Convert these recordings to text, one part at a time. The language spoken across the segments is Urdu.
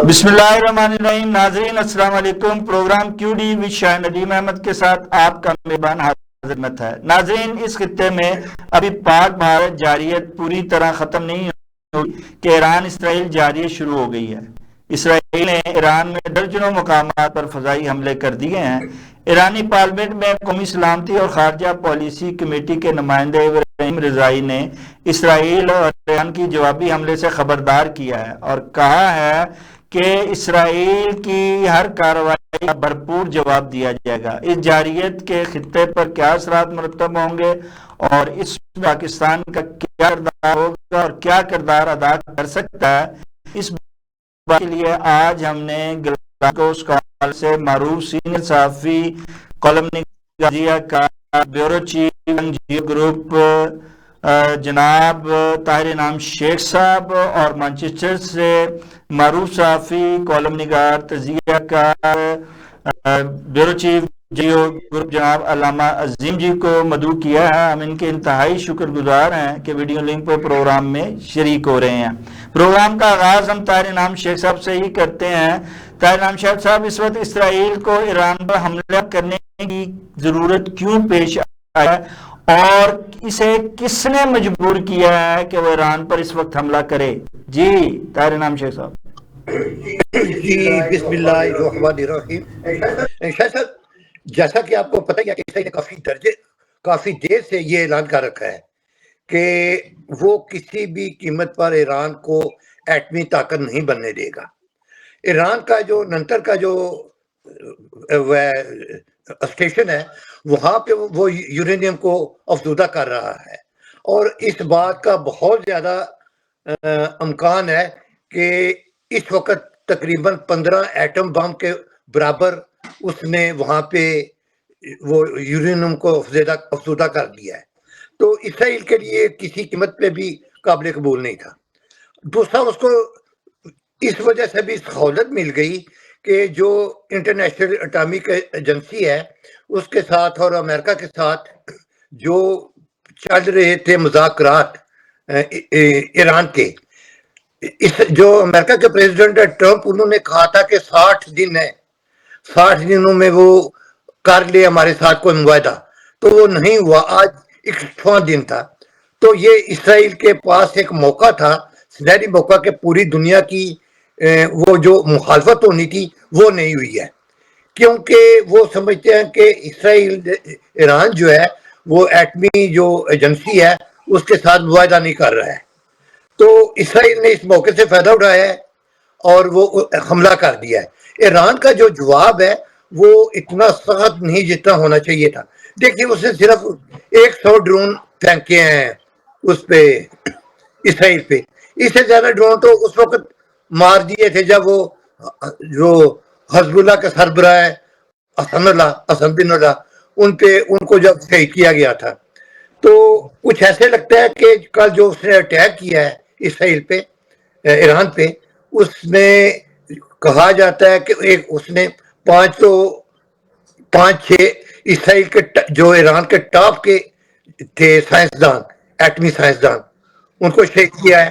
بسم اللہ الرحمن الرحیم. ناظرین السلام علیکم. پروگرام کیو ڈی وچ شاہ ندیم احمد کے ساتھ آپ کا میزبان حاضر خدمت ہے. ناظرین اس خطے میں ابھی پاک بھارت جارحیت پوری طرح ختم نہیں ہوئی کہ ایران اسرائیل جارحیت شروع ہو گئی ہے. اسرائیل نے ایران میں درجنوں مقامات پر فضائی حملے کر دیے ہیں. ایرانی پارلیمنٹ میں قومی سلامتی اور خارجہ پالیسی کمیٹی کے نمائندے ابراہیم رضائی نے اسرائیل اور ایران کی جوابی حملے سے خبردار کیا ہے اور کہا ہے کہ اسرائیل کی ہر کارروائی کا بھرپور جواب دیا جائے گا. اس جارحیت کے خطے پر کیا اثرات مرتب ہوں گے اور اس میں پاکستان کا کیا کردار ہوگا اور کیا کردار ادا کر سکتا ہے، اس بات کے لیے آج ہم نے گلاسگو اسکاٹ سے معروف سینئر صحافی کالم نگار کا بیورو چیف جیو گروپ جناب طاہر انعام شیخ صاحب اور مانچسٹر سے معروف صحافی کالم نگار تجزیہ کار بیورو چیف جیو گروپ جناب علامہ عظیم جی کو مدعو کیا ہے. ہم ان کے انتہائی شکر گزار ہیں کہ ویڈیو لنک پر پروگرام میں شریک ہو رہے ہیں. پروگرام کا آغاز ہم طاہر انعام شیخ صاحب سے ہی کرتے ہیں. طاہر انعام شیخ صاحب، اس وقت اسرائیل کو ایران پر حملہ کرنے کی ضرورت کیوں پیش آئی ہے اور اسے کس نے مجبور کیا ہے کہ وہ ایران پر اس وقت حملہ کرے؟ جی طاہر انعام شیخ صاحب. جی بسم اللہ الرحمن الرحیم. شاہ صاحب، جیسا کہ آپ کو پتہ ہے کہ اسرائیل نے کافی دیر سے یہ اعلان کر رکھا ہے کہ وہ کسی بھی قیمت پر ایران کو ایٹمی طاقت نہیں بننے دے گا. ایران کا جو ننتر کا جو اسٹیشن ہے وہاں پہ وہ یورینیم کو افزودہ کر رہا ہے اور اس بات کا بہت زیادہ امکان ہے کہ اس وقت تقریباً 15 ایٹم بم کے برابر اس نے وہاں پہ وہ یورینیم کو افزودہ کر دیا ہے. تو اسرائیل کے لیے کسی قیمت پہ بھی قابل قبول نہیں تھا. دوسرا، اس کو اس وجہ سے بھی سہولت مل گئی کہ جو انٹرنیشنل اٹامک ایجنسی ہے اس کے ساتھ اور امریکہ کے ساتھ جو چل رہے تھے مذاکرات ایران کے، جو امریکہ کے پریزیڈنٹ ٹرمپ، انہوں نے کہا تھا کہ 60 دن ہے، 60 دنوں میں وہ کر لے ہمارے ساتھ کوئی معاہدہ، تو وہ نہیں ہوا. آج 61واں دن تھا. تو یہ اسرائیل کے پاس ایک موقع تھا، سنہری موقع، کہ پوری دنیا کی وہ جو مخالفت ہونی تھی وہ نہیں ہوئی ہے، کیونکہ وہ سمجھتے ہیں کہ اسرائیل ایران جو ہے وہ ایٹمی جو ایجنسی ہے اس کے ساتھ معاہدہ نہیں کر رہا ہے. تو اسرائیل نے اس موقع سے فائدہ اٹھایا ہے اور وہ حملہ کر دیا ہے. ایران کا جو جواب ہے وہ اتنا سخت نہیں جتنا ہونا چاہیے تھا. دیکھیے، اس نے صرف 100 ڈرون پھینکے ہیں اس پہ، اسرائیل پہ. اس سے زیادہ ڈرون تو اس وقت مار دیے تھے جب وہ جو حزب اللہ کا سربراہ ہے حسن بن اللہ، ان کو جب شہید کیا گیا تھا. تو کچھ ایسے لگتا ہے کہ کل جو اس نے اٹیک کیا ہے اسرائیل پہ، ایران پہ، اس میں کہا جاتا ہے کہ اس نے 5-6 اسرائیل کے جو ایران کے ٹاپ کے تھے سائنسدان، ایٹمی سائنسدان، ان کو شہید کیا ہے.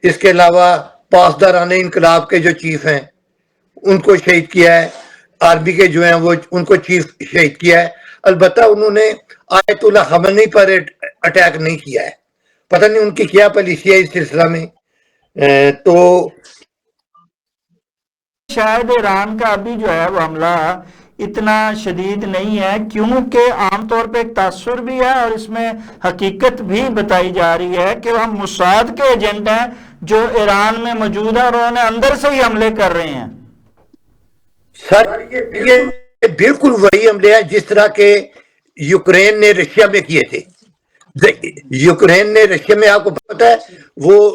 اس کے علاوہ پاسداران انقلاب کے جو چیف ہیں ان کو شہید کیا ہے. آرمی کے جو ہیں وہ ان کو چیف شہید کیا ہے. البتہ انہوں نے آیت اللہ خامنئی پر اٹیک نہیں کیا ہے. پتہ نہیں ان کی کیا پالیسی ہے اس سلسلہ میں. تو شاید ایران کا ابھی جو ہے وہ حملہ اتنا شدید نہیں ہے، کیونکہ عام طور پہ ایک تاثر بھی ہے اور اس میں حقیقت بھی بتائی جا رہی ہے کہ وہ موساد کے ایجنٹ ہیں جو ایران میں موجود ہیں اور انہوں نے اندر سے ہی حملے کر رہے ہیں. سر، یہ بالکل وہی حملے ہیں جس طرح کے یوکرین نے رشیا میں کیے تھے. یوکرین نے رشیا میں، آپ کو پتہ ہے، وہ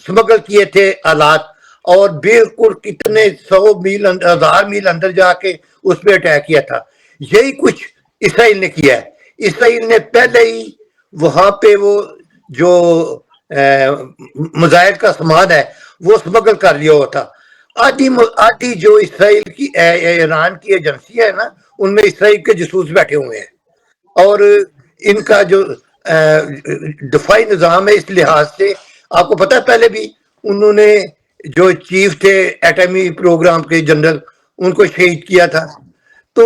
سمگل کیے تھے آلات، اور بالکل کتنے 100 میل 1000 میل اندر جا کے اس پہ اٹیک کیا تھا. یہی کچھ اسرائیل نے کیا ہے. اسرائیل نے پہلے ہی وہاں پہ وہ جو میزائل کا سامان ہے وہ سمگل کر لیا ہوا تھا. آدھی جو اسرائیل کی ایران کی ایجنسی ہے نا، ان میں اسرائیل کے جاسوس بیٹھے ہوئے ہیں، اور ان کا جو دفاعی نظام ہے اس لحاظ سے، آپ کو پتہ ہے پہلے بھی انہوں نے جو چیف تھے ایٹمی پروگرام کے جنرل، ان کو شہید کیا تھا. تو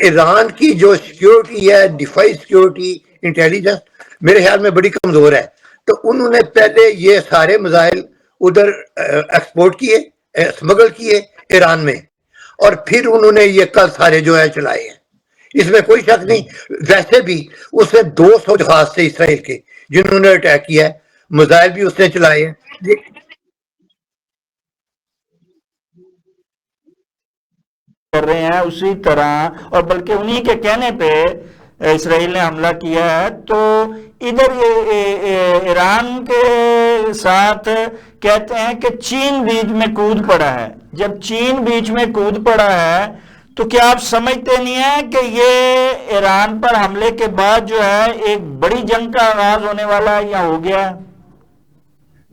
ایران کی جو سیکیورٹی ہے، ڈیفائس سیکیورٹی، انٹیلیجنس میرے خیال میں بڑی کمزور ہے. تو انہوں نے پہلے یہ سارے میزائل ادھر ایکسپورٹ کیے، اسمگل کیے ایران میں، اور پھر انہوں نے یہ کل سارے جو ہے چلائے ہیں. اس میں کوئی شک نہیں. ویسے بھی اس نے 200 جہاز تھے اسرائیل کے جنہوں نے اٹیک کیا ہے، میزائل بھی اس نے چلائے ہیں. کر رہے ہیں اسی طرح، اور بلکہ انہی کے کہنے پہ اسرائیل نے حملہ کیا ہے. تو ادھر ایران کے ساتھ کہتے ہیں کہ چین بیچ میں کود پڑا ہے. جب چین بیچ میں کود پڑا ہے تو کیا آپ سمجھتے نہیں ہیں کہ یہ ایران پر حملے کے بعد جو ہے ایک بڑی جنگ کا آغاز ہونے والا ہے یا ہو گیا ہے؟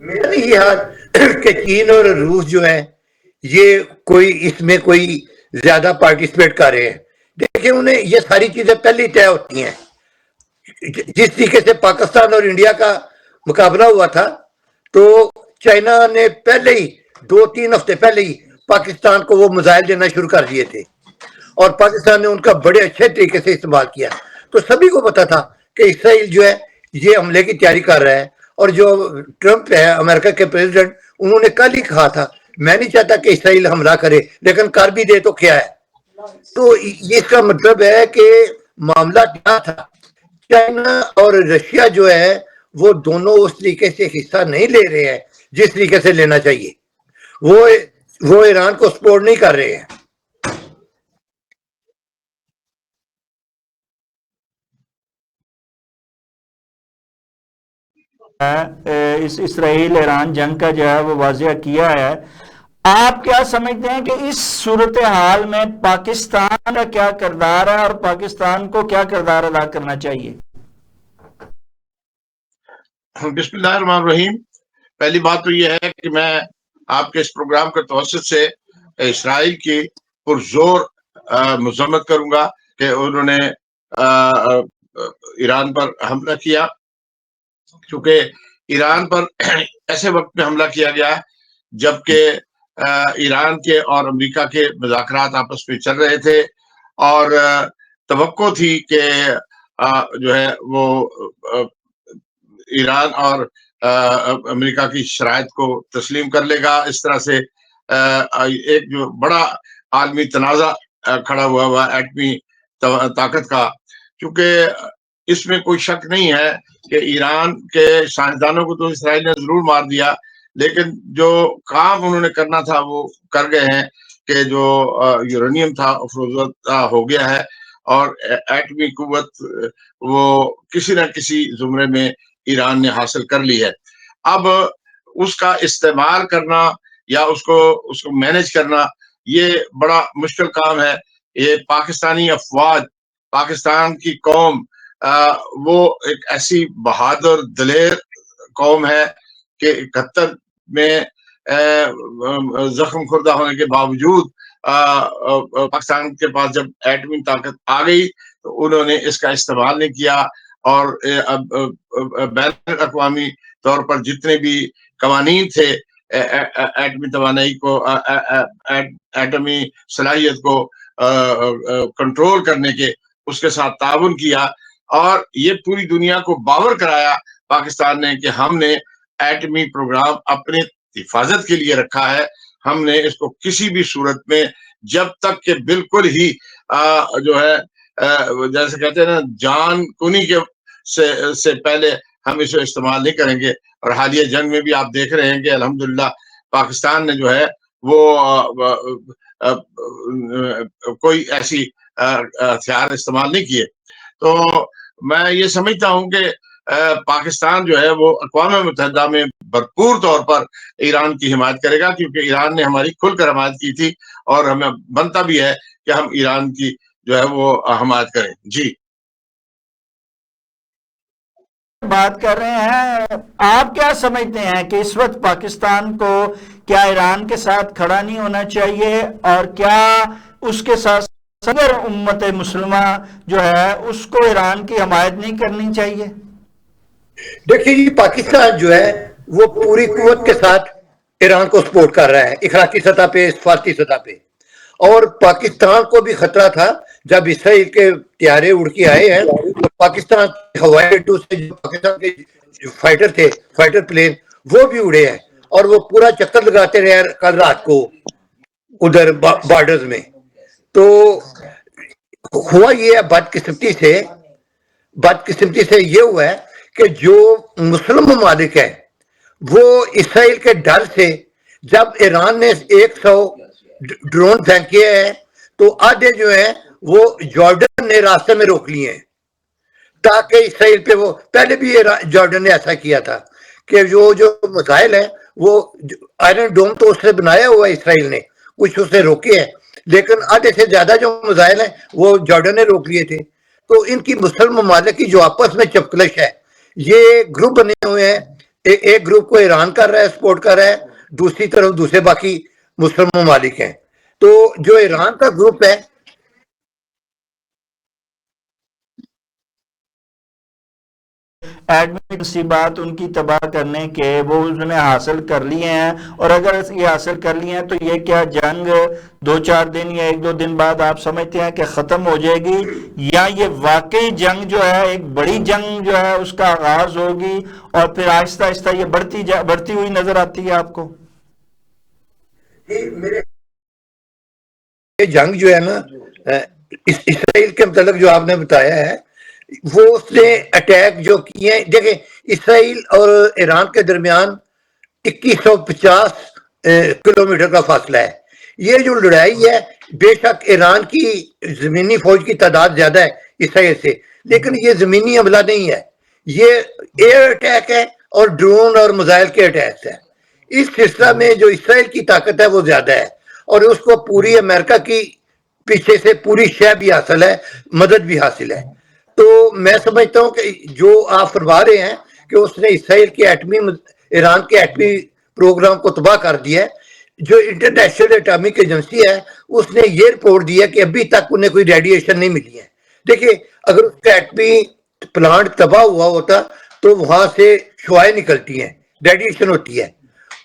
میرا نہیں یہ حال کہ چین اور روس جو ہے یہ کوئی اس میں کوئی زیادہ پارٹیسپیٹ کر رہے ہیں. دیکھیں انہیں یہ ساری چیزیں پہلے طے ہوتی ہیں. جس طریقے سے پاکستان اور انڈیا کا مقابلہ ہوا تھا تو چائنا نے پہلے ہی 2-3 ہفتے پہلے ہی پاکستان کو وہ میزائل دینا شروع کر دیے تھے، اور پاکستان نے ان کا بڑے اچھے طریقے سے استعمال کیا. تو سبھی کو پتا تھا کہ اسرائیل جو ہے یہ حملے کی تیاری کر رہا ہے. اور جو ٹرمپ ہے امریکہ کے پریزیڈنٹ، انہوں نے کل ہی کہا تھا میں نہیں چاہتا کہ اسرائیل حملہ کرے، لیکن کر بھی دے تو کیا ہے. تو اس کا مطلب ہے کہ معاملہ کیا تھا. چائنا اور رشیا جو ہے وہ دونوں اس طریقے سے حصہ نہیں لے رہے ہیں جس طریقے سے لینا چاہیے. وہ ایران کو سپورٹ نہیں کر رہے ہیں. اس اسرائیل ایران جنگ کا جو ہے وہ واضح کیا ہے. آپ کیا سمجھتے ہیں کہ اس صورتحال میں پاکستان کا کیا کردار ہے اور پاکستان کو کیا کردار ادا کرنا چاہیے؟ بسم اللہ الرحمن الرحیم. پہلی بات تو یہ ہے کہ میں آپ کے اس پروگرام کے توسط سے اسرائیل کی پرزور مذمت کروں گا کہ انہوں نے ایران پر حملہ کیا، کیونکہ ایران پر ایسے وقت میں حملہ کیا گیا جبکہ ایران کے اور امریکہ کے مذاکرات آپس میں چل رہے تھے، اور توقع تھی کہ جو ہے وہ ایران اور امریکہ کی شرائط کو تسلیم کر لے گا. اس طرح سے ایک جو بڑا عالمی تنازع کھڑا ہوا ایٹمی طاقت کا. کیونکہ اس میں کوئی شک نہیں ہے کہ ایران کے سائنسدانوں کو تو اسرائیل نے ضرور مار دیا، لیکن جو کام انہوں نے کرنا تھا وہ کر گئے ہیں کہ جو یورینیم تھا افروزہ ہو گیا ہے، اور ایٹمی قوت وہ کسی نہ کسی زمرے میں ایران نے حاصل کر لی ہے. اب اس کا استعمال کرنا یا اس کو مینج کرنا یہ بڑا مشکل کام ہے. یہ پاکستانی افواج، پاکستان کی قوم وہ ایک ایسی بہادر دلیر قوم ہے کہ 71 میں زخم خوردہ ہونے کے باوجود پاکستان کے پاس جب ایٹمی طاقت آ گئی تو انہوں نے اس کا استعمال نہیں کیا، اور بین الاقوامی طور پر جتنے بھی قوانین تھے ایٹمی توانائی کو، ایٹمی صلاحیت کو کنٹرول کرنے کے، اس کے ساتھ تعاون کیا، اور یہ پوری دنیا کو باور کرایا پاکستان نے کہ ہم نے ایٹمی پروگرام اپنے حفاظت کے لیے رکھا ہے. ہم نے اس کو کسی بھی صورت میں جب تک کہ بالکل ہی جو ہے جیسے کہتے ہیں نا جان کنی کے سے پہلے ہم اسے استعمال نہیں کریں گے. اور حالیہ جنگ میں بھی آپ دیکھ رہے ہیں کہ الحمدللہ پاکستان نے جو ہے وہ کوئی ایسی ہتھیار استعمال نہیں کیے. تو میں یہ سمجھتا ہوں کہ پاکستان جو ہے وہ اقوام متحدہ میں بھرپور طور پر ایران کی حمایت کرے گا، کیونکہ ایران نے ہماری کھل کر حمایت کی تھی، اور ہمیں بنتا بھی ہے کہ ہم ایران کی جو ہے وہ حمایت کریں. جی بات کر رہے ہیں، آپ کیا سمجھتے ہیں کہ اس وقت پاکستان کو کیا ایران کے ساتھ کھڑا نہیں ہونا چاہیے، اور کیا اس کے ساتھ صدر امت مسلمہ جو ہے اس کو ایران کی حمایت نہیں کرنی چاہیے؟ دیکھیے جی، پاکستان جو ہے وہ پوری قوت کے ساتھ ایران کو سپورٹ کر رہا ہے اخلاقی سطح پہ, سفارتی سطح پہ. اور پاکستان کو بھی خطرہ تھا جب اسرائیل کے طیارے اڑ کے آئے ہیں, تو پاکستان ہوائی اڈوں سے جو پاکستان کے فائٹر تھے, فائٹر پلین, وہ بھی اڑے ہیں اور وہ پورا چکر لگاتے رہے کل رات کو ادھر بارڈرز میں. تو ہوا یہ ہے بدقسمتی سے یہ ہوا ہے کہ جو مسلم ممالک ہیں وہ اسرائیل کے ڈر سے, جب ایران نے 100 ڈرون پھینکے ہیں تو آدھے جو ہیں وہ جارڈن نے راستے میں روک لیے ہیں تاکہ اسرائیل پہ وہ, پہلے بھی جارڈن نے ایسا کیا تھا کہ جو مسائل ہیں وہ آئرن ڈوم تو اس نے بنایا ہوا ہے اسرائیل نے, کچھ اس نے روکے ہیں, لیکن آدھے سے زیادہ جو مسائل ہیں وہ جارڈن نے روک لیے تھے. تو ان کی مسلم ممالک کی جو آپس میں چپکلش ہے, یہ گروپ بنے ہوئے ہیں, ایک گروپ کو ایران کر رہا ہے, سپورٹ کر رہا ہے, دوسری طرف دوسرے باقی مسلم ممالک ہیں. تو جو ایران کا گروپ ہے, ایٹمی تسیبات ان کی تباہ کرنے کے وہ اس نے حاصل کر لیے ہیں, اور اگر یہ حاصل کر لیے ہیں تو یہ کیا جنگ 2-4 دن یا 1-2 دن بعد آپ سمجھتے ہیں کہ ختم ہو جائے گی, یا یہ واقعی جنگ جو ہے ایک بڑی جنگ جو ہے اس کا آغاز ہوگی اور پھر آہستہ آہستہ یہ بڑھتی ہوئی نظر آتی ہے آپ کو؟ یہ جنگ جو ہے نا اسرائیل کے متعلق جو آپ نے بتایا ہے, وہ اس نے اٹیک جو کیے ہیں, دیکھیں اسرائیل اور ایران کے درمیان 2150 کلومیٹر کا فاصلہ ہے. یہ جو لڑائی ہے, بے شک ایران کی زمینی فوج کی تعداد زیادہ ہے اسرائیل سے, لیکن یہ زمینی حملہ نہیں ہے, یہ ایئر اٹیک ہے اور ڈرون اور میزائل کے اٹیک ہے. اس سلسلہ میں جو اسرائیل کی طاقت ہے وہ زیادہ ہے, اور اس کو پوری امریکہ کی پیچھے سے پوری شے بھی حاصل ہے, مدد بھی حاصل ہے. تو میں سمجھتا ہوں کہ جو آپ فرما رہے ہیں کہ اس نے اسرائیل کے ایران کے ایٹمی پروگرام کو تباہ کر دیا ہے, جو انٹرنیشنل اٹامک ایجنسی ہے اس نے یہ رپورٹ دی ہے کہ ابھی تک انہیں کوئی ریڈیشن نہیں ملی ہے. دیکھیں اگر اس کا ایٹمی پلانٹ تباہ ہوا ہوتا تو وہاں سے شعاعیں نکلتی ہیں, ریڈیشن ہوتی ہے.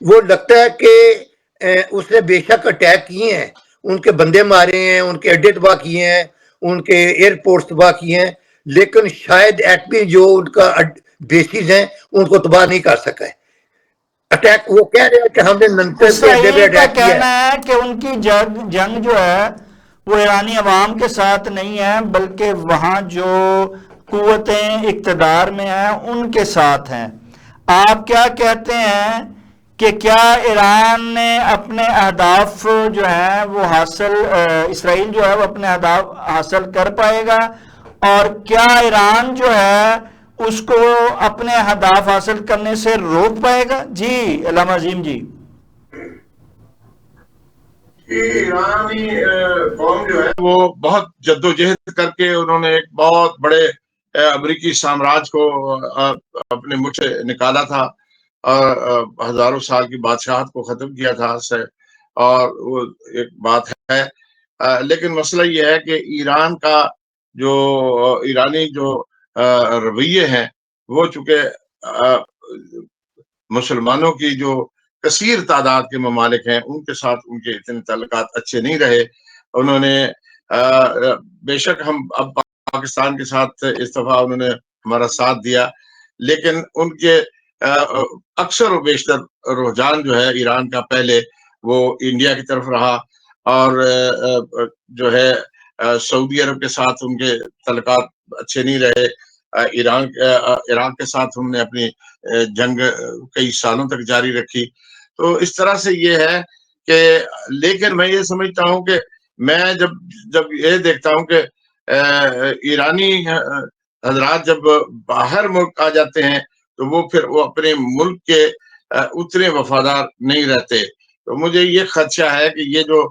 وہ لگتا ہے کہ اس نے بے شک اٹیک کیے ہیں, ان کے بندے مارے ہیں, ان کے اڈے تباہ کیے ہیں, ان کے ایئرپورٹ تباہ کیے ہیں, لیکن شاید ایٹمی جو ان کا بیسز ہیں ان کو تباہ نہیں کر سکا ہے. اٹیک وہ کہہ رہے ہیں کہ ہم نے ننتن کے اڈے پہ اسرائیل کا اٹیک کیا کہنا ہے کہ ان کی جنگ جو ہے وہ ایرانی عوام کے ساتھ نہیں ہے, بلکہ وہاں جو قوتیں اقتدار میں ہیں ان کے ساتھ ہیں. آپ کیا کہتے ہیں کہ کیا ایران نے اپنے اہداف جو ہیں وہ اسرائیل جو ہے وہ اپنے اہداف حاصل کر پائے گا, اور کیا ایران جو ہے اس کو اپنے اہداف حاصل کرنے سے روک پائے گا؟ جی علامہ عظیم جی. ایرانی قوم جو ہے وہ بہت جدوجہد کر کے انہوں نے ایک بہت بڑے امریکی سامراج کو اپنے ملک سے نکالا تھا اور ہزاروں سال کی بادشاہت کو ختم کیا تھا سے, اور وہ ایک بات ہے. لیکن مسئلہ یہ ہے کہ ایران کا جو ایرانی جو رویے ہیں وہ چونکہ مسلمانوں کی جو کثیر تعداد کے ممالک ہیں ان کے ساتھ ان کے اتنے تعلقات اچھے نہیں رہے. انہوں نے بے شک ہم اب پاکستان کے ساتھ اس دفعہ انہوں نے ہمارا ساتھ دیا, لیکن ان کے اکثر و بیشتر رجحان جو ہے ایران کا پہلے وہ انڈیا کی طرف رہا, اور جو ہے سعودی عرب کے ساتھ ان کے تعلقات اچھے نہیں رہے. عراق کے ساتھ ہم نے اپنی جنگ کئی سالوں تک جاری رکھی. تو اس طرح سے یہ ہے کہ, لیکن میں یہ سمجھتا ہوں کہ میں جب یہ دیکھتا ہوں کہ ایرانی حضرات جب باہر ملک آ جاتے ہیں تو وہ پھر وہ اپنے ملک کے اتنے وفادار نہیں رہتے. تو مجھے یہ خدشہ ہے کہ یہ جو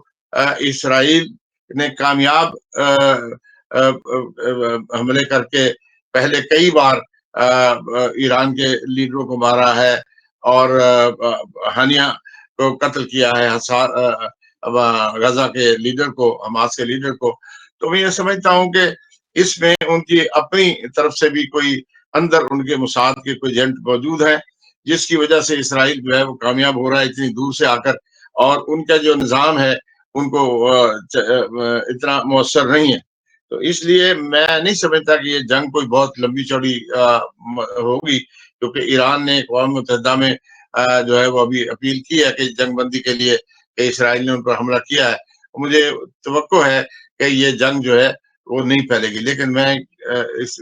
اسرائیل نے کامیاب حملے کر کے پہلے کئی بار ایران کے لیڈروں کو مارا ہے اور ہانیہ کو قتل کیا ہے, غزہ کے لیڈر کو, حماس کے لیڈر کو, تو میں یہ سمجھتا ہوں کہ اس میں ان کی اپنی طرف سے بھی کوئی اندر ان کے مساعد کے کوئی ایجنٹ موجود ہیں جس کی وجہ سے اسرائیل جو ہے وہ کامیاب ہو رہا ہے اتنی دور سے آ کر، اور ان کا جو نظام ہے ان کو اتنا مؤثر نہیں ہے. تو اس لیے میں نہیں سمجھتا کہ یہ جنگ کوئی بہت لمبی چوڑی ہوگی، کیونکہ ایران نے اقوام متحدہ میں جو ہے وہ ابھی اپیل کی ہے کہ جنگ بندی کے لیے، کہ اسرائیل نے ان پر حملہ کیا ہے. مجھے توقع ہے کہ یہ جنگ جو ہے وہ نہیں پھیلے گی. لیکن میں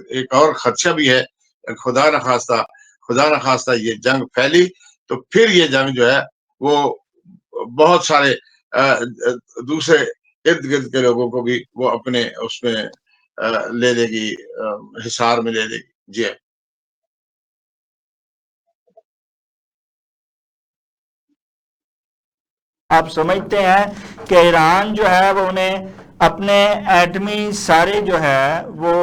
ایک اور خدشہ بھی ہے، خدا نخواستہ یہ جنگ پھیلی تو پھر یہ جنگ جو ہے وہ بہت سارے دوسرے ارد گرد کے لوگوں کو بھی وہ اپنے اس میں لے لے گی، حصار میں لے لے گی. جی آپ سمجھتے ہیں کہ ایران جو ہے وہ انہیں اپنے ایٹمی سارے جو ہے وہ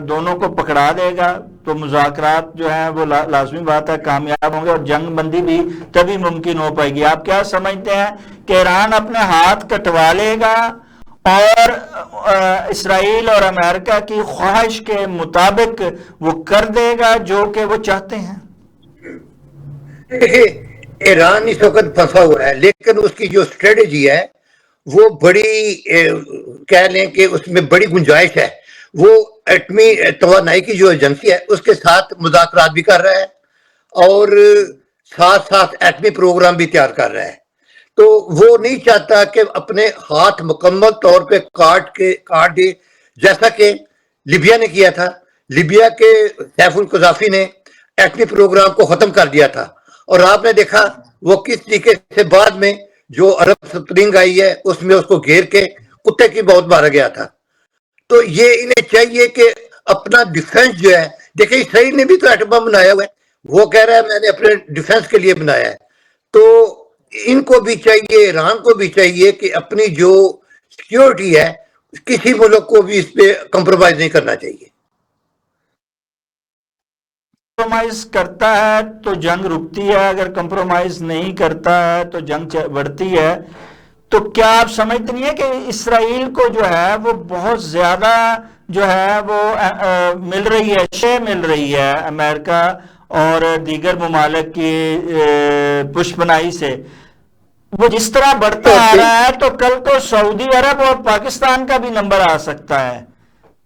دونوں کو پکڑا دے گا تو مذاکرات جو ہیں وہ لازمی بات ہے کامیاب ہوں گے، اور جنگ بندی بھی تبھی ممکن ہو پائے گی؟ آپ کیا سمجھتے ہیں کہ ایران اپنے ہاتھ کٹوا لے گا اور اسرائیل اور امریکہ کی خواہش کے مطابق وہ کر دے گا جو کہ وہ چاہتے ہیں؟ دیکھیے، ایران اس وقت پھنسا ہوا ہے، لیکن اس کی جو اسٹریٹجی ہے وہ بڑی کہہ لیں کہ اس میں بڑی گنجائش ہے. وہ ایٹمی توانائی کی جو ایجنسی ہے اس کے ساتھ مذاکرات بھی کر رہا ہے اور ساتھ ساتھ ایٹمی پروگرام بھی تیار کر رہا ہے. تو وہ نہیں چاہتا کہ اپنے ہاتھ مکمل طور پہ کاٹ دے، جیسا کہ لیبیا نے کیا تھا. لیبیا کے سیف القذافی نے ایٹمی پروگرام کو ختم کر دیا تھا، اور آپ نے دیکھا وہ کس طریقے سے بعد میں جو عرب سپرنگ آئی ہے اس میں اس کو گھیر کے کتے کی بہت مارا گیا تھا. تو یہ انہیں چاہیے کہ اپنا ڈیفنس جو ہے، دیکھیں اسرائیل نے بھی تو ایٹم بم بنایا ہوا ہے، وہ کہہ رہا ہے میں نے اپنے ڈیفنس کے لیے بنایا ہے. تو ان کو بھی چاہیے، ایران کو بھی چاہیے کہ اپنی جو سیکیورٹی ہے کسی ملک کو بھی اس پہ کمپرومائز نہیں کرنا چاہیے. کمپرومائز کرتا ہے تو جنگ رکتی ہے، اگر کمپرومائز نہیں کرتا ہے تو جنگ بڑھتی ہے. تو کیا آپ سمجھتے نہیں ہیں کہ اسرائیل کو جو ہے وہ بہت زیادہ جو ہے وہ مل رہی ہے، شے مل رہی ہے امریکہ اور دیگر ممالک کی پشپناہی سے؟ وہ جس طرح بڑھتا آ رہا ہے تو کل کو سعودی عرب اور پاکستان کا بھی نمبر آ سکتا ہے.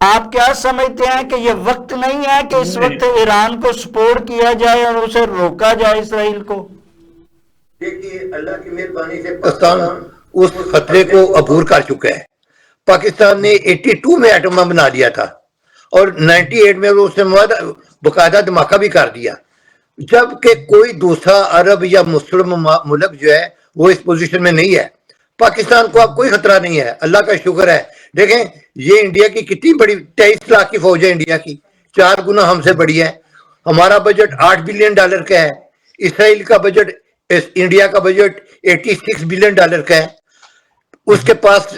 آپ کیا سمجھتے ہیں کہ یہ وقت نہیں ہے کہ اس وقت ایران کو سپورٹ کیا جائے اور اسے روکا جائے اسرائیل کو؟ دیکھیے، اللہ کی مہربانی سے پاکستان اس خطرے کو عبور کر چکا ہے. پاکستان نے 82 میں ایٹم بم بنا دیا تھا اور 98 میں اس نے باقاعدہ دھماکہ بھی کر دیا، جبکہ کوئی دوسرا عرب یا مسلم ملک جو ہے وہ اس پوزیشن میں نہیں ہے. پاکستان کو اب کوئی خطرہ نہیں ہے، اللہ کا شکر ہے. دیکھیں یہ انڈیا کی کتنی بڑی 23 لاکھ کی فوج ہے، انڈیا کی 4 گنا ہم سے بڑی ہے. ہمارا بجٹ $8 بلین کا ہے. اسرائیل کا بجٹ، انڈیا کا بجٹ $86 بلین کا ہے. اس کے پاس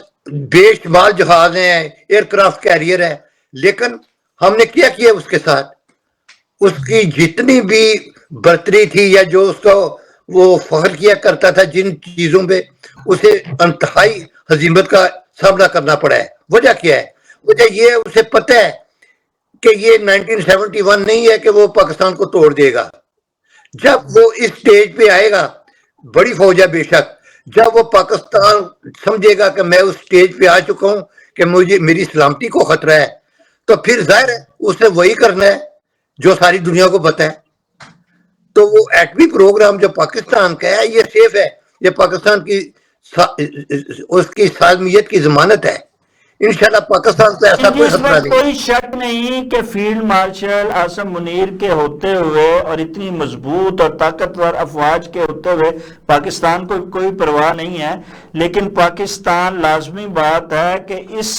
بے شمار جہاز ہیں، ایئر کرافٹ کیریئر ہے، لیکن ہم نے کیا کیا اس کے ساتھ؟ اس کی جتنی بھی برتری تھی یا جو اس کا وہ فخر کیا کرتا تھا جن چیزوں پہ، اسے انتہائی ہزیمت کا سامنا کرنا پڑا ہے. وجہ کیا ہے؟ وجہ یہ ہے اسے پتہ ہے کہ یہ 1971 نہیں ہے کہ وہ پاکستان کو توڑ دے گا. جب وہ اس سٹیج پہ آئے گا، بڑی فوج ہے بے شک، جب وہ پاکستان سمجھے گا کہ میں اس سٹیج پہ آ چکا ہوں کہ مجھے میری سلامتی کو خطرہ ہے، تو پھر ظاہر ہے اس نے وہی کرنا ہے جو ساری دنیا کو پتہ ہے. تو وہ ایٹمی پروگرام جو پاکستان کا ہے یہ سیف ہے، یہ پاکستان کی اس کی سالمیت کی ضمانت ہے. انشاءاللہ پاکستان کو ایسا کوئی اس خطرہ وقت نہیں. کوئی شک نہیں کہ فیلڈ مارشل عاصم منیر کے ہوتے ہوئے اور اتنی مضبوط اور طاقتور افواج کے ہوتے ہوئے پاکستان کو کوئی پرواہ نہیں ہے. لیکن پاکستان لازمی بات ہے کہ اس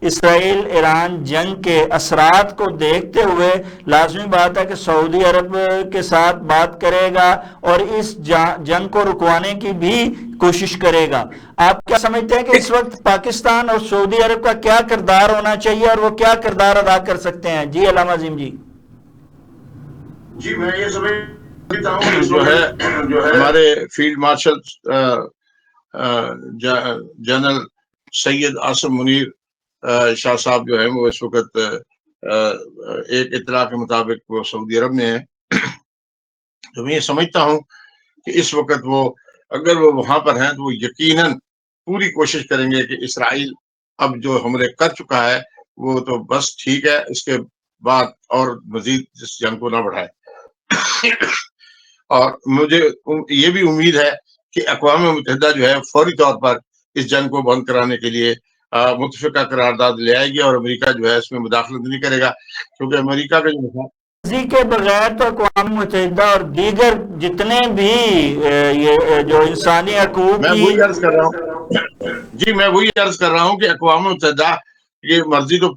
اسرائیل ایران جنگ کے اثرات کو دیکھتے ہوئے لازمی بات ہے کہ سعودی عرب کے ساتھ بات کرے گا اور اس جنگ کو رکوانے کی بھی کوشش کرے گا. آپ کیا سمجھتے ہیں کہ اس وقت پاکستان اور سعودی عرب کا کیا کردار ہونا چاہیے اور وہ کیا کردار ادا کر سکتے ہیں؟ جی علامہ عظیم جی. جی میں یہ سمجھتا ہوں کہ جو ہے ہمارے field marshal general Syed Asim Munir شاہ صاحب جو ہے وہ اس وقت ایک اطلاع کے مطابق وہ سعودی عرب میں ہیں. تو میں یہ سمجھتا ہوں کہ اس وقت وہ اگر وہ وہاں پر ہیں تو وہ یقیناً پوری کوشش کریں گے کہ اسرائیل اب جو حملے کر چکا ہے وہ تو بس ٹھیک ہے، اس کے بعد اور مزید اس جنگ کو نہ بڑھائے۔ اور مجھے یہ بھی امید ہے کہ اقوام متحدہ جو ہے فوری طور پر اس جنگ کو بند کرانے کے لیے متفقہ قرارداد لے آئے گی، اور امریکہ جو ہے اس میں مداخلت نہیں کرے گا، کیونکہ امریکہ کا جو مرضی کے بغیر تو اقوام متحدہ اور دیگر جتنے بھی یہ جو انسانی حقوق میں کی وہی عرض کر رہا ہوں جی میں وہی عرض کر رہا ہوں کہ اقوام متحدہ کی مرضی تو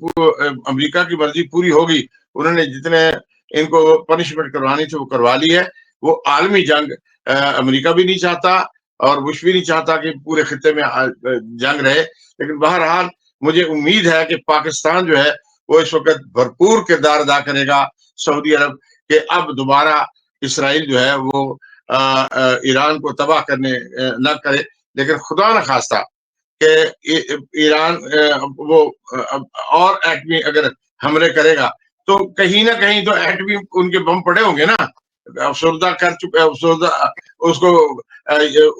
امریکہ کی مرضی پوری ہوگی، انہوں نے جتنے ان کو پنشمنٹ کروانی تھی وہ کروا لی ہے۔ وہ عالمی جنگ امریکہ بھی نہیں چاہتا اور بش بھی نہیں چاہتا کہ پورے خطے میں جنگ رہے، لیکن بہرحال مجھے امید ہے کہ پاکستان جو ہے وہ اس وقت بھرپور کردار ادا کرے گا سعودی عرب کہ اب دوبارہ اسرائیل جو ہے وہ ایران کو تباہ کرنے نہ کرے، لیکن خدا نہ خواستہ کہ ایران وہ اور ایٹمی اگر حملے کرے گا تو کہیں نہ کہیں تو ایٹمی ان کے بم پڑے ہوں گے نا، افسردہ کر چکے، افسردہ اس کو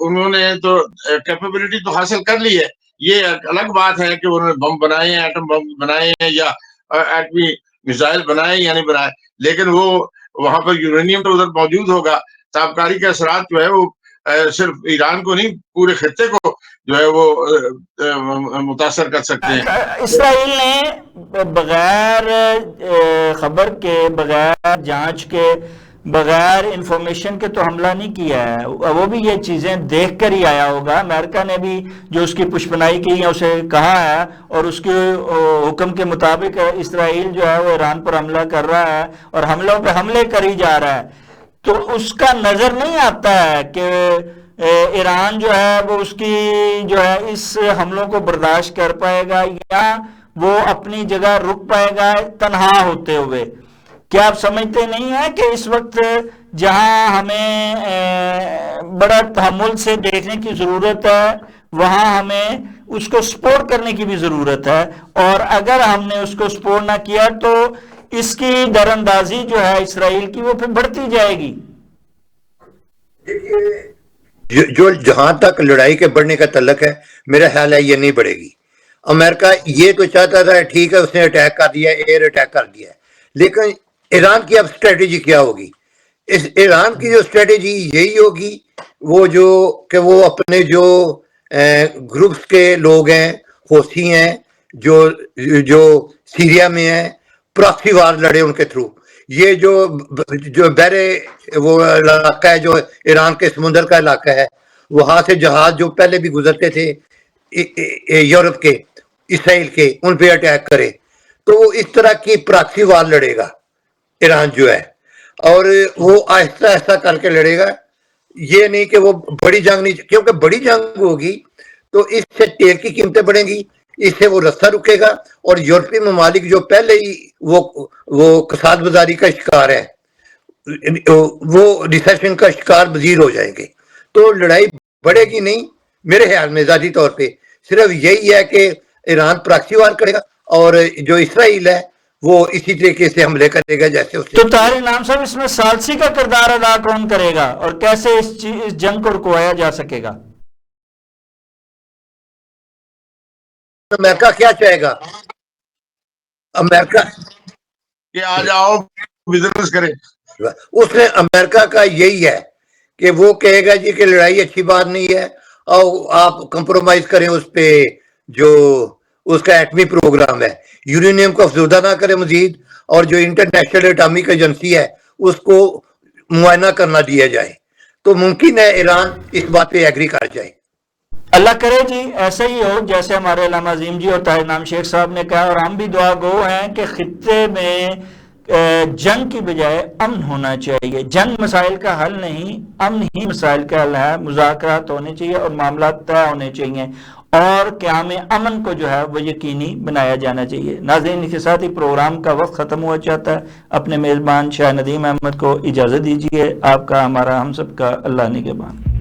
انہوں نے تو کیپیبلٹی تو حاصل کر لی ہے۔ یہ الگ بات ہے کہ انہوں نے بم بنائے ہیں، ایٹم بم بنائے ہیں یا ایٹمی میزائل بنائے یا نہیں بنائے، لیکن وہ وہاں پر یورینیم تو ادھر موجود ہوگا۔ تابکاری کے اثرات جو ہے وہ صرف ایران کو نہیں پورے خطے کو جو ہے وہ متاثر کر سکتے ہیں۔ اسرائیل نے بغیر خبر کے، بغیر جانچ کے، بغیر انفارمیشن کے تو حملہ نہیں کیا ہے، وہ بھی یہ چیزیں دیکھ کر ہی آیا ہوگا۔ امریکہ نے بھی جو اس کی پشپنائی کی ہے اسے کہا ہے، اور اس کے حکم کے مطابق اسرائیل جو ہے وہ ایران پر حملہ کر رہا ہے اور حملوں پہ حملے کر ہی جا رہا ہے۔ تو اس کا نظر نہیں آتا ہے کہ ایران جو ہے وہ اس کی جو ہے اس حملوں کو برداشت کر پائے گا یا وہ اپنی جگہ رک پائے گا تنہا ہوتے ہوئے۔ کیا آپ سمجھتے نہیں ہیں کہ اس وقت جہاں ہمیں بڑا تحمل سے دیکھنے کی ضرورت ہے وہاں ہمیں اس کو سپورٹ کرنے کی بھی ضرورت ہے، اور اگر ہم نے اس کو سپورٹ نہ کیا تو اس کی در اندازی جو ہے اسرائیل کی وہ پھر بڑھتی جائے گی۔ جو جہاں تک لڑائی کے بڑھنے کا تعلق ہے میرا خیال ہے یہ نہیں بڑھے گی۔ امریکہ یہ تو چاہتا تھا ٹھیک ہے اس نے اٹیک کر دیا، ایئر اٹیک کر دیا، لیکن ایران کی اب اسٹریٹجی کیا ہوگی؟ اس ایران کی جو اسٹریٹجی یہی ہوگی وہ جو کہ وہ اپنے جو گروپس کے لوگ ہیں، حوثی ہیں جو سیریا میں ہیں، پراکسی وار لڑے ان کے تھرو۔ یہ جو بحرے وہ علاقہ ہے جو ایران کے سمندر کا علاقہ ہے، وہاں سے جہاز جو پہلے بھی گزرتے تھے یورپ کے، اسرائیل کے، ان پہ اٹیک کرے، تو وہ اس طرح کی پراکسی وار لڑے گا ایران جو ہے، اور وہ آہستہ آہستہ کر کے لڑے گا۔ یہ نہیں کہ وہ بڑی جنگ نہیں، کیونکہ بڑی جنگ ہوگی تو اس سے تیل کی قیمتیں بڑھیں گی، اس سے وہ رستہ رکے گا، اور یورپی ممالک جو پہلے ہی وہ کساد بازاری کا شکار ہے، وہ ریسیشن کا شکار مزید ہو جائیں گے۔ تو لڑائی بڑھے گی نہیں میرے خیال میں، ذاتی طور پہ صرف یہی ہے کہ ایران پراکسی وار کرے گا اور جو اسرائیل ہے وہ اسی طریقے سے حملے کرے گا جیسے اس تو طاہر انعام صاحب اس میں ثالثی کا کردار ادا کون کرے گا اور کیسے اس جنگ کو رکوایا جا سکے گا؟ امریکہ کیا چاہے گا؟ امریکہ کہ آ جاؤ بزنس کرے، اس نے امریکہ کا یہی ہے کہ وہ کہے گا جی کہ لڑائی اچھی بات نہیں ہے اور آپ کمپرومائز کریں اس پہ، جو اس کا ایٹمی پروگرام ہے، یورینیم کو افزودہ نہ کرے مزید، اور جو انٹرنیشنل اٹامک ایجنسی ہے اس کو معائنہ کرنا دیا جائے، تو ممکن ہے ایران اس بات پہ ایگری کر جائے۔ اللہ کرے جی ایسا ہی ہو جیسے ہمارے علامہ عظیم جی اور طاہر انعام شیخ صاحب نے کہا، اور ہم بھی دعا گو ہیں کہ خطے میں جنگ کی بجائے امن ہونا چاہیے۔ جنگ مسائل کا حل نہیں، امن ہی مسائل کا حل ہے۔ مذاکرات ہونے چاہیے اور معاملات طے ہونے چاہیے، اور قیام امن کو جو ہے وہ یقینی بنایا جانا چاہیے۔ ناظرین کے ساتھ ہی پروگرام کا وقت ختم ہوا چاہتا ہے۔ اپنے میزبان شاہ ندیم احمد کو اجازت دیجیے۔ آپ کا، ہمارا، ہم سب کا اللہ نگہبان۔